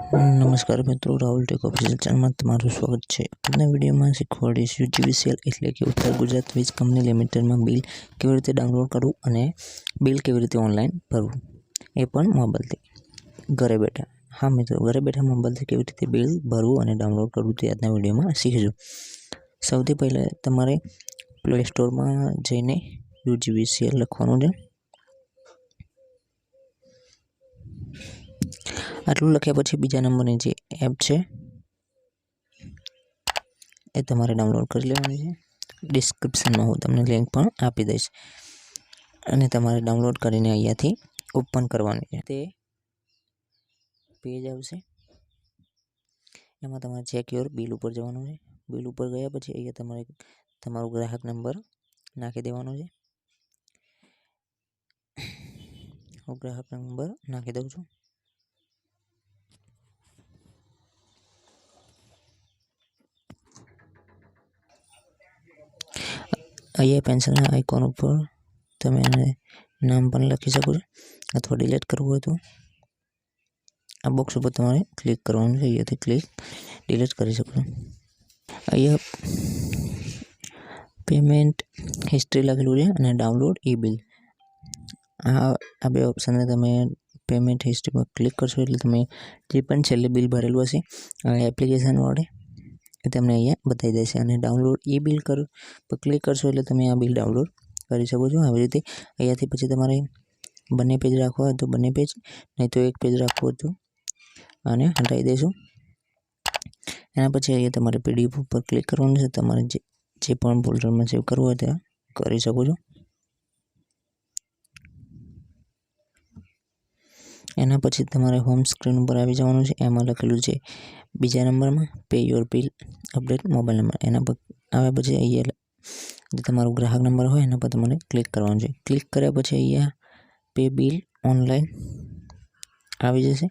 નમસ્કાર મિત્રો, Rahul tech official ચેનલમાં તમારું સ્વાગત છે. આજના વિડીયોમાં શીખવાડીશું UGVCL એટલે કે ઉત્તર ગુજરાત વીજ કંપની લિમિટેડમાં બિલ કેવી રીતે ડાઉનલોડ કરવું અને બિલ કેવી રીતે ઓનલાઈન ભરવું, એ પણ મોબાઈલથી ઘરે બેઠા. હા મિત્રો, ઘરે બેઠા મોબાઈલથી કેવી રીતે બિલ ભરવું અને ડાઉનલોડ કરવું તે આજના વિડીયોમાં શીખીશું. સૌથી પહેલાં તમારે પ્લે સ્ટોરમાં જઈને UGVCL લખવાનું છે. આટલું લખ્યા પછી બીજા નંબરની જે એપ છે એ તમારે ડાઉનલોડ કરી લેવાની છે. ડિસ્ક્રિપ્શનમાં હું તમને લિંક પણ આપી દઈશ અને તમારે ડાઉનલોડ કરીને અહીંયાથી ઓપન કરવાની છે. તે પેજ આવશે, એમાં તમારે ચેક યોર બિલ ઉપર જવાનું છે. બિલ ઉપર ગયા પછી અહીંયા તમારે તમારો ગ્રાહક નંબર નાખી દેવાનો છે. હું ગ્રાહક નંબર નાખી દઉં છું. અહીંયા પેન્સિલના આઇકોન ઉપર તમે એને નામ પણ લખી શકો છો અથવા ડિલીટ કરવું હોય તો આ બોક્સ ઉપર તમારે ક્લિક કરવાનું છે. અહીંયાથી ક્લિક ડિલીટ કરી શકો છો. અહીંયા પેમેન્ટ હિસ્ટ્રી લખેલું છે અને ડાઉનલોડ ઈ બિલ. આ બે ઓપ્શનને તમે પેમેન્ટ હિસ્ટ્રીમાં ક્લિક કરશો એટલે તમે જે પણ છેલ્લે બિલ ભરેલું હશે એપ્લિકેશન વડે એ તમને અહીંયા બતાવી દેશે. અને ડાઉનલોડ ઈ બિલ પર ક્લિક કરશો એટલે તમે આ બિલ ડાઉનલોડ કરી શકો છો. આવી રીતે અહીંયાથી પછી તમારે બંને પેજ રાખવા હોય તો બંને પેજ, નહીં તો એક પેજ રાખવું હોય તો આને હટાવી દઈશું. એના પછી અહીંયા તમારે PDF ઉપર ક્લિક કરવાનું છે. તમારે જે પણ ફોલ્ડરમાં સેવ કરવું હોય ત્યાં કરી શકો છો. એના પછી તમારે હોમ સ્ક્રીન ઉપર આવી જવાનું છે. એમાં લખેલું છે બીજા નંબરમાં pay your bill update mobile number. એના પર આવ્યા પછી અહીંયા જે તમારો ગ્રાહક નંબર હોય એના પર તમારે ક્લિક કરવાનું છે. ક્લિક કર્યા પછી અહીંયા પે બિલ ઓનલાઈન આવી જશે.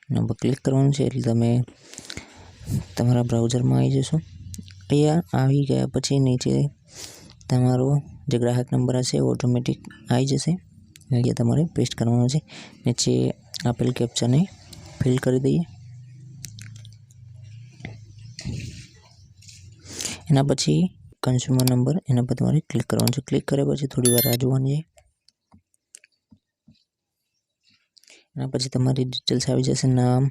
એના પર ક્લિક કરવાનું છે એટલે તમે તમારા બ્રાઉઝરમાં આવી જશો. અહીંયા આવી ગયા પછી નીચે તમારો જે ગ્રાહક નંબર હશે ઓટોમેટિક આવી જશે. અહીંયા તમારે પેસ્ટ કરવાનો છે. નીચે આપેલ કેપ્ચાને ફિલ કરી દઈએ. એના પછી કન્ઝ્યુમર નંબર, એના પર તમારે ક્લિક કરવાનું છે. ક્લિક કર્યા પછી થોડી વાર રાહ જોવાની છે. એના પછી તમારી ડિટેલ્સ આવી જશે, નામ,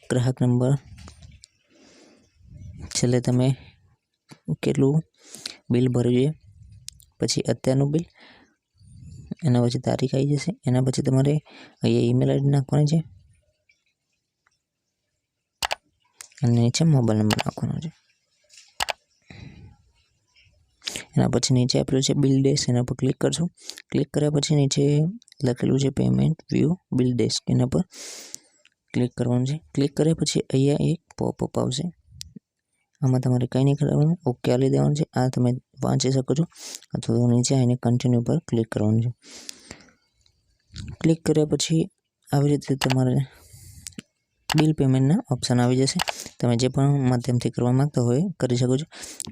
ગ્રાહક નંબર, છેલ્લે તમે કેટલું બિલ ભર્યું છે, પછી અત્યારનું બિલ, એના પછી તારીખ આવી જશે. એના પછી તમારે અહીંયા ઈમેલ આઈડી નાખવાની છે અને નીચે મોબાઈલ નંબર નાખવાનો છે. એના પછી નીચે આપેલું છે બિલ ડેસ્ક, એના પર ક્લિક કરશો. ક્લિક કર્યા પછી નીચે લખેલું છે પેમેન્ટ વ્યૂ બિલ ડેસ્ક, એના પર ક્લિક કરવાનું છે. ક્લિક કર્યા પછી અહીંયા એક પોપઅપ આવશે. આમાં તમારે કંઈ નહીં કરવાનું, ઓકે આપી દેવાનું છે. આ તમે વાંચી શકો છો અથવા તો નીચે આવીને કન્ટિન્યુ પર ક્લિક કરવાનું છે. ક્લિક કર્યા પછી આવી રીતે તમારે બિલ પેમેન્ટના ઓપ્શન આવી જશે. તમે જે પણ માધ્યમથી કરવા માગતા હોય કરી શકો છો.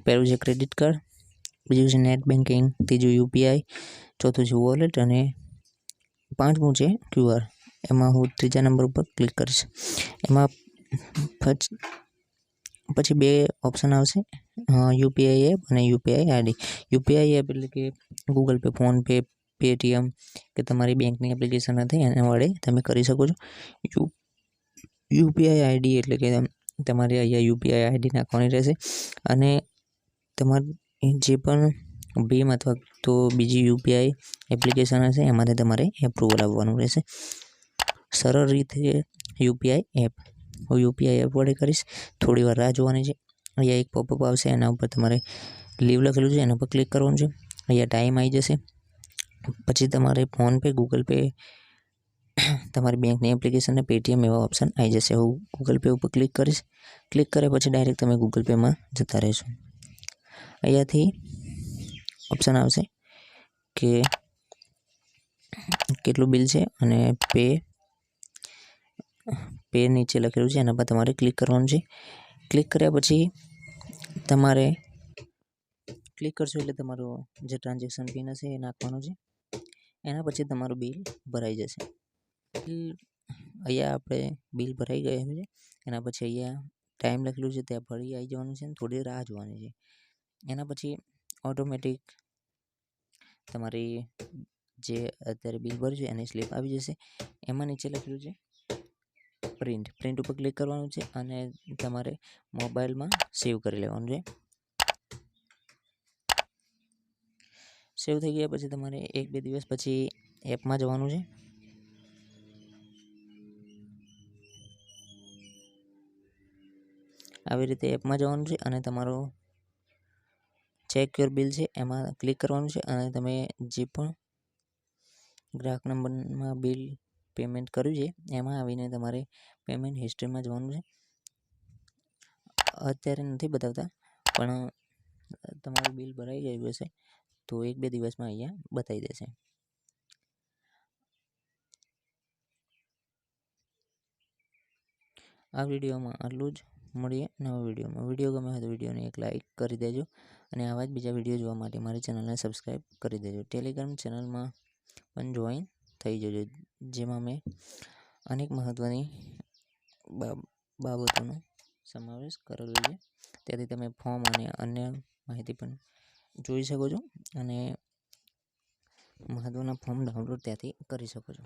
પહેલું છે ક્રેડિટ કાર્ડ, બીજું છે નેટ બેન્કિંગ, ત્રીજું UPI, ચોથું છે વોલેટ અને પાંચમું છે QR. એમાં હું ત્રીજા નંબર ઉપર ક્લિક કરીશ. એમાં પછી બે ઓપ્શન આવશે, UPI એપ અને UPI ID. UPI એપ એટલે કે ગૂગલ પે, ફોનપે, પેટીએમ કે તમારી બેંકની એપ્લિકેશન હતી એના વડે તમે કરી શકો છો. UPI ID એટલે કે તમારે અહીંયા UPI ID નાખવાની રહેશે અને તમારે જે પણ ભીમ અથવા તો બીજી UPI એપ્લિકેશન હશે એમાંથી તમારે એપ્રુવલ આવવાનું રહેશે. સરળ રીતે UPI એપ, હું UPI એપ વડે કરીશ. થોડી વાર રાહ જોવાની છે. અહીંયા એક પોપઅપ આવશે, એના ઉપર તમારે લીવ લખેલું છે, એના પર ક્લિક કરવાનું છે. અહીંયા ટાઈમ આવી જશે. પછી તમારે ફોનપે, ગૂગલ પે, તમારી બેંકની એપ્લિકેશન અને પેટીએમ એવા ઓપ્શન આવી જશે. હું ગૂગલ પે ઉપર ક્લિક કરીશ. ક્લિક કર્યા પછી ડાયરેક્ટ તમે ગૂગલ પેમાં જતા રહેશો. અહીંયાથી ઓપ્શન આવશે કે કેટલું બિલ છે અને પે નીચે લખેલું છે, એના પર તમારે ક્લિક કરવાનું છે. ક્લિક કર્યા પછી તમારે ક્લિક કરશો એટલે તમારું જે ટ્રાન્ઝેક્શન પિન હશે એ નાખવાનું છે. એના પછી તમારું બિલ ભરાઈ જશે. અહીંયા આપણે બિલ ભરાઈ ગયું છે. એના પછી અહીંયા ટાઈમ લખેલું છે ત્યાં ફરી આવી જવાનું છે અને થોડી રાહ જોવાની છે. એના પછી ઓટોમેટિક તમારી જે અત્યારે બિલ ભર્યું છે એની સ્લિપ આવી જશે. એમાં નીચે લખેલું છે પ્રિન્ટ ઉપર ક્લિક કરવાનું છે અને તમારે મોબાઈલમાં સેવ કરી લેવાનું છે. સેવ થઈ ગયા પછી તમારે 1-2 દિવસ પછી એપમાં જવાનું છે. આવી રીતે એપમાં જવાનું છે અને તમારો ચેક યોર બિલ છે એમાં ક્લિક કરવાનું છે અને તમે જે પણ ગ્રાહક નંબરમાં બિલ પેમેન્ટ કર્યું છે એમાં આવીને તમારે પેમેન્ટ હિસ્ટ્રીમાં જવાનું છે. અત્યારે નથી બતાવતા પણ તમારું બિલ ભરાઈ ગયું હશે તો 1-2 દિવસમાં અહીંયા બતાવી દેશે. આ વિડીયોમાં આટલું જ. મળીએ નવા વિડીયોમાં. વિડીયો ગમે હોય તો વિડીયોને એક લાઇક કરી દેજો અને આવા જ બીજા વિડીયો જોવા માટે મારી ચેનલને સબસ્ક્રાઈબ કરી દેજો. ટેલિગ્રામ ચેનલમાં પણ જોઈન થઈ જજો, જેમાં મેં અનેક મહત્ત્વની બાબતોનો સમાવેશ કરેલો છે. ત્યાંથી તમે ફોર્મ અને અન્ય માહિતી પણ જોઈ શકો છો અને મહત્ત્વના ફોર્મ ડાઉનલોડ ત્યાંથી કરી શકો છો.